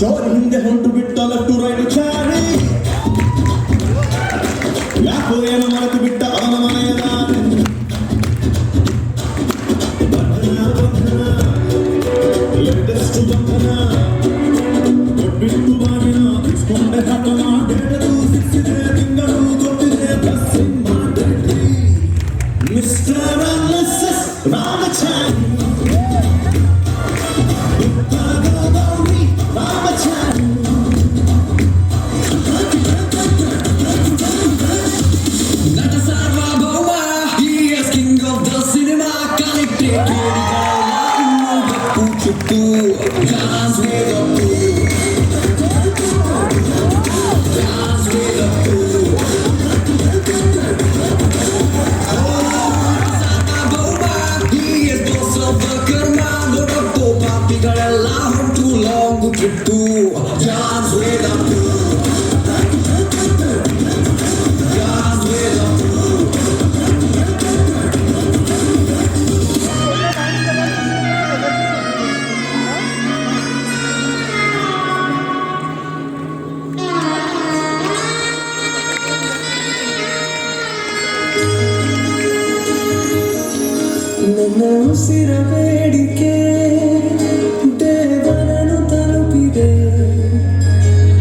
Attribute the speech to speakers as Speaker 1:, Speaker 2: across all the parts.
Speaker 1: ಚೋರಿ ಹಿಂದೆ ಹೊಂಟು ಬಿಟ್ಟ left right Chari ಯಾಕೋ ಏನು ಮರೆತು ಬಿಟ್ಟ ಅವನ ಮನೆಯ ದಾರಿ ಲೇಟೆಸ್ಟ್ ಬಂಧನ ಬಿಟ್ಟು ಬಾಗಿನ ಇಸ್ಕೊಂಡೆ ಹಠನ ಡೆಡದು ಸಿಕ್ಕಿದೆ ತಿಂಗಳು ಕೊಟ್ಟಿದೆ ಬ್ಲೆಸ್ಸಿಂಗ್ ಮಾಡಿದ್ರಿ ಮಿಸ್ಟರ್ ಅಂಡ್ ಮಿಸ್ಸಸ್ ರಾಮಚಾರಿ
Speaker 2: ನನ್ನ ಉಸಿರ ಬೇಡಿಕೆ ದೇವರನ್ನು ತಲುಪಿದೆ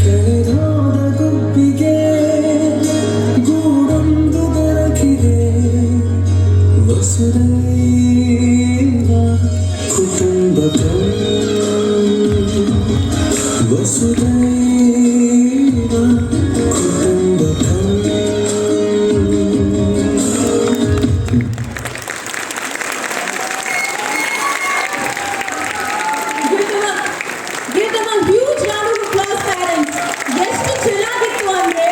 Speaker 2: ಕಳೆದೋದ ಗುಬ್ಬಿಗೆ ಗೂಡೊಂದು ದೊರಕಿದೆ ವಸುದೈವ ಕುಟುಂಬಕಂ ವಸುದೈವ ಕುಟುಂಬಕಂ.
Speaker 3: Give them a huge round of applause, parents. ಎಷ್ಟು ಚೆನ್ನಾಗಿತ್ತು ಅಂದ್ರೆ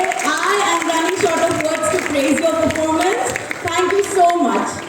Speaker 3: I am running short of words to praise your performance. Thank you so much.